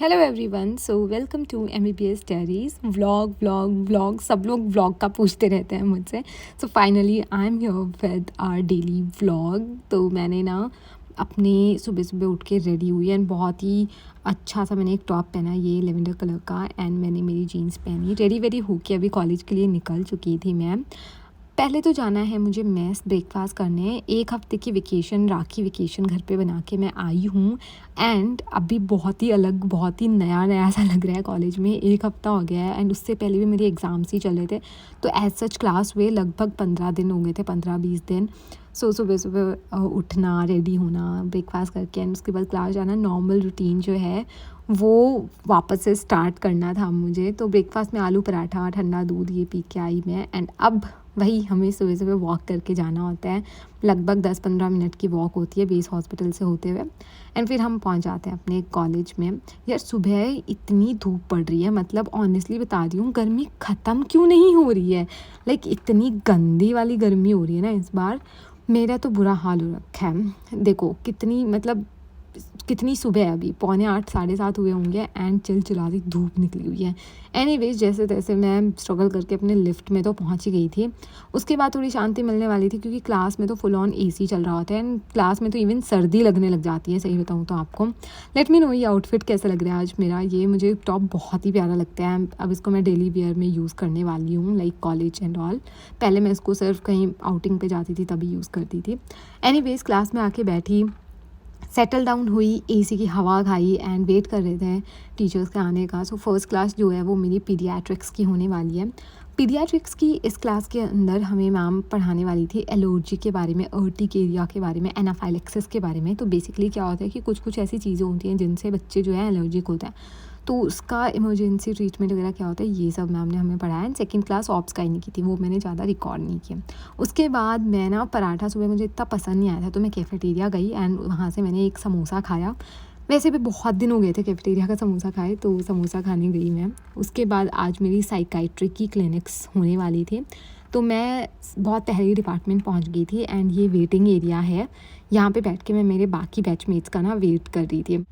Hello everyone, so welcome to MBBS diaries. Vlog vlog vlog सब लोग vlog का पूछते रहते हैं मुझसे। So finally I am here with our daily vlog. तो मैंने ना अपने सुबह सुबह उठ के रेडी हुई एंड बहुत ही अच्छा सा मैंने एक टॉप पहना, ये लेवेंडर कलर का, एंड मैंने मेरी जीन्स पहनी। रेडी वेडी होके अभी कॉलेज के लिए निकल चुकी थी मैं। पहले तो जाना है मुझे मेस ब्रेकफास्ट करने। एक हफ़्ते की वेकेशन, राखी वेकेशन घर पे बना के मैं आई हूँ एंड अभी बहुत ही अलग, बहुत ही नया नया सा लग रहा है। कॉलेज में 1 हफ़्ता हो गया है एंड उससे पहले भी मेरे एग्ज़ाम्स ही चल रहे थे। तो एज सच क्लास हुए लगभग 15 दिन हो गए थे, 15-20 दिन। सो सुबह सुबह उठना, रेडी होना, ब्रेकफास्ट करके एंड उसके बाद क्लास जाना, नॉर्मल रूटीन जो है वो वापस से स्टार्ट करना था मुझे। तो ब्रेकफास्ट में आलू पराठा, ठंडा दूध, ये पी के आई मैं। एंड अब वही हमें सुबह सुबह वॉक करके जाना होता है। लगभग 10-15 मिनट की वॉक होती है बेस हॉस्पिटल से होते हुए एंड फिर हम पहुंच जाते हैं अपने कॉलेज में। यार सुबह इतनी धूप पड़ रही है, मतलब ऑनेस्टली बता रही हूँ, गर्मी ख़त्म क्यों नहीं हो रही है। लाइक इतनी गंदी वाली गर्मी हो रही है ना इस बार। मेरा तो बुरा हाल हो रखा है। देखो कितनी सुबह है, अभी 7:45 7:30 हुए होंगे एंड चिलचिलाती धूप निकली हुई है। एनीवेज जैसे तैसे मैं स्ट्रगल करके अपने लिफ्ट में तो पहुंच ही गई थी। उसके बाद थोड़ी शांति मिलने वाली थी क्योंकि क्लास में तो फुल ऑन AC चल रहा होता है एंड क्लास में तो इवन सर्दी लगने लग जाती है, सही बताऊँ तो आपको। लेट मी नो ये आउटफिट कैसा लग रहा है आज मेरा। ये मुझे टॉप बहुत ही प्यारा लगता है। अब इसको मैं डेली वेयर में यूज़ करने वाली हूँ, लाइक कॉलेज एंड ऑल। पहले मैं इसको सिर्फ कहीं आउटिंग पे जाती थी तभी यूज़ करती थी। एनीवेज क्लास में आके बैठी, सेटल डाउन हुई, AC की हवा खाई एंड वेट कर रहे थे टीचर्स के आने का। सो फर्स्ट क्लास जो है वो मेरी पीडियाट्रिक्स की होने वाली है। पीडियाट्रिक्स की इस क्लास के अंदर हमें मैम पढ़ाने वाली थी एलर्जी के बारे में, अर्टिकेरिया के बारे में, एनाफाइलेक्सिस के बारे में। तो बेसिकली क्या होता है कि कुछ कुछ ऐसी चीज़ें होती हैं जिनसे बच्चे जो है एलर्जिक होते हैं, तो उसका इमरजेंसी ट्रीटमेंट वगैरह क्या होता है, ये सब मैम ने हमें पढ़ाया। एंड सेकंड क्लास ऑप्स का ही नहीं की थी, वो मैंने ज़्यादा रिकॉर्ड नहीं किया। उसके बाद मैं ना पराठा सुबह मुझे इतना पसंद नहीं आया था तो मैं कैफ़ेटेरिया गई एंड वहाँ से मैंने एक समोसा खाया। वैसे भी बहुत दिन हो गए थे कैफ़ेटेरिया का समोसा खाए, तो समोसा खाने गई मैं। उसके बाद आज मेरी साइकाइट्री की क्लिनिक्स होने वाली थी, तो मैं बहुत पहले डिपार्टमेंट पहुँच गई थी एंड ये वेटिंग एरिया है। यहाँ पे बैठ के मैं मेरे बाकी बैचमेट्स का ना वेट कर रही थी।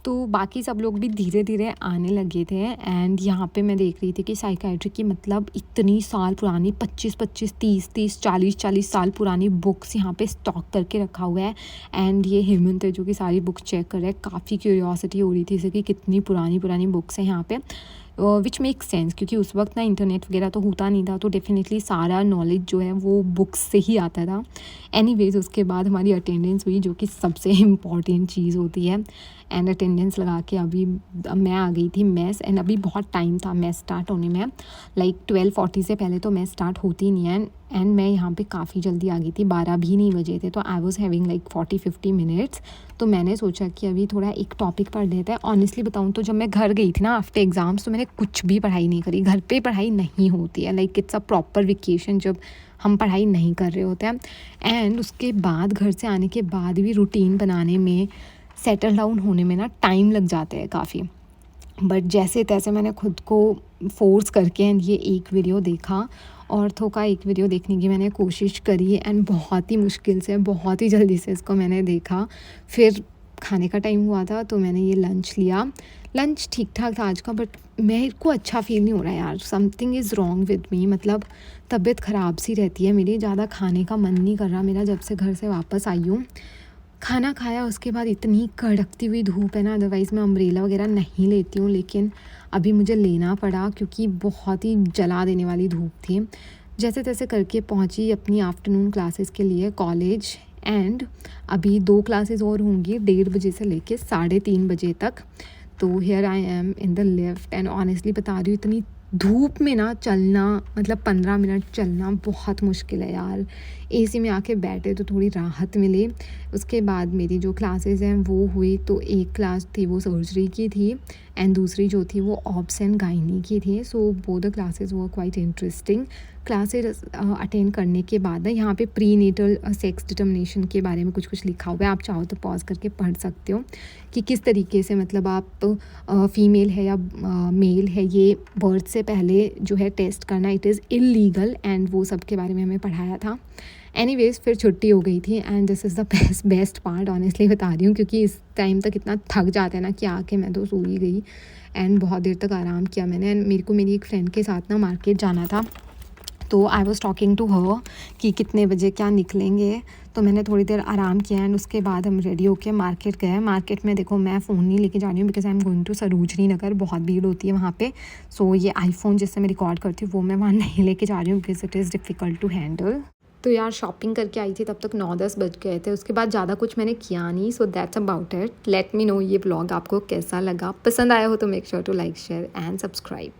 तो बाकी सब लोग भी धीरे धीरे आने लगे थे एंड यहाँ पे मैं देख रही थी कि साइकाइट्री की मतलब इतनी साल पुरानी 25-25 30-30 40-40 साल पुरानी बुक्स यहाँ पे स्टॉक करके रखा हुआ है। एंड ये हेमंत है जो कि सारी बुक्स चेक कर रहा है। काफ़ी क्यूरियोसिटी हो रही थी इसे कि कितनी पुरानी पुरानी बुक्स हैं यहाँ पे, विच मेक सेंस क्योंकि उस वक्त ना इंटरनेट वगैरह तो होता नहीं था, तो डेफिनेटली सारा नॉलेज जो है वो बुक्स से ही आता था। एनीवेज उसके बाद हमारी अटेंडेंस हुई, जो कि सबसे इम्पॉर्टेंट चीज़ होती है। एंड अटेंडेंस लगा के अभी मैं आ गई थी मेस एंड अभी बहुत टाइम था मेस स्टार्ट होने में। लाइक 12:40 से पहले तो मेस स्टार्ट होती नहीं है एंड मैं यहाँ पे काफ़ी जल्दी आ गई थी, 12 भी नहीं बजे थे। तो I was having like 40-50 minutes. तो मैंने सोचा कि अभी थोड़ा एक टॉपिक पढ़ लेते हैं। ऑनेस्टली बताऊँ तो जब मैं घर गई थी ना आफ्टर एग्ज़ाम्स, तो मैंने कुछ भी पढ़ाई नहीं करी। घर पे पढ़ाई नहीं होती है, like it's a proper vacation जब हम पढ़ाई नहीं कर रहे होते हैं। एंड उसके बाद घर से आने के बाद भी रूटीन बनाने में, सेटल डाउन होने में ना टाइम लग जाता है काफ़ी। बट जैसे तैसे मैंने खुद को फोर्स करके एंड ये एक वीडियो देखा, ऑर्थो का एक वीडियो देखने की मैंने कोशिश करी एंड बहुत ही मुश्किल से, बहुत ही जल्दी से इसको मैंने देखा। फिर खाने का टाइम हुआ था तो मैंने ये लंच लिया। लंच ठीक ठाक था आज का, बट मेरे को अच्छा फील नहीं हो रहा है यार। Something is wrong with me, मतलब तबीयत ख़राब सी रहती है मेरी, ज़्यादा खाने का मन नहीं कर रहा मेरा जब से घर से वापस आई हूँ। खाना खाया उसके बाद इतनी कड़कती हुई धूप है ना, अदरवाइज़ मैं अम्ब्रेला वगैरह नहीं लेती हूँ, लेकिन अभी मुझे लेना पड़ा क्योंकि बहुत ही जला देने वाली धूप थी। जैसे तैसे करके पहुँची अपनी आफ्टरनून क्लासेस के लिए कॉलेज एंड अभी 2 क्लासेस और होंगी 1:30 बजे से लेके 3:30 बजे तक। तो here I am in the lift and honestly बता रही हूँ, इतनी धूप में ना चलना, मतलब 15 मिनट चलना बहुत मुश्किल है यार। AC में आके बैठे तो थोड़ी राहत मिले। उसके बाद मेरी जो क्लासेस हैं वो हुई, तो एक क्लास थी वो सर्जरी की थी एंड दूसरी जो थी वो ऑब्स एंड गायनी की थी। सो बोथ द क्लासेस वो क्वाइट इंटरेस्टिंग। क्लासेस अटेंड करने के बाद यहाँ पे प्री नेटल सेक्स डिटर्मिनेशन के बारे में कुछ कुछ लिखा हुआ है, आप चाहो तो पॉज करके पढ़ सकते हो कि किस तरीके से, मतलब आप फीमेल है या मेल है, ये बर्थ से पहले जो है टेस्ट करना इट इज़ इलीगल एंड वो सब के बारे में हमें पढ़ाया था। एनीवेज फिर छुट्टी हो गई थी and this is the best part, honestly बता रही हूँ, क्योंकि इस टाइम तक इतना थक जाते हैं ना कि आके मैं तो सो ही गई एंड बहुत देर तक आराम किया मैंने। एंड मेरे को मेरी एक फ्रेंड के साथ ना मार्केट जाना था, तो I was talking to her कि कितने बजे क्या निकलेंगे। तो मैंने थोड़ी देर आराम किया एंड उसके बाद हम रेडी होके मार्केट गए। मार्केट में देखो मैं फ़ोन नहीं लेके जा रही हूँ because I am going to Sarojini Nagar, बहुत भीड़ होती है वहाँ पे। सो ये आईफोन जिससे मैं रिकॉर्ड करती हूँ वो मैं वहाँ नहीं लेके जा रही हूँ because it is difficult to handle. तो यार शॉपिंग करके आई थी तब तक 9-10 बज गए थे। उसके बाद ज़्यादा कुछ मैंने किया नहीं। So that's about it. Let me know ये व्लॉग आपको कैसा लगा। पसंद आया हो तो make sure to like, share and subscribe.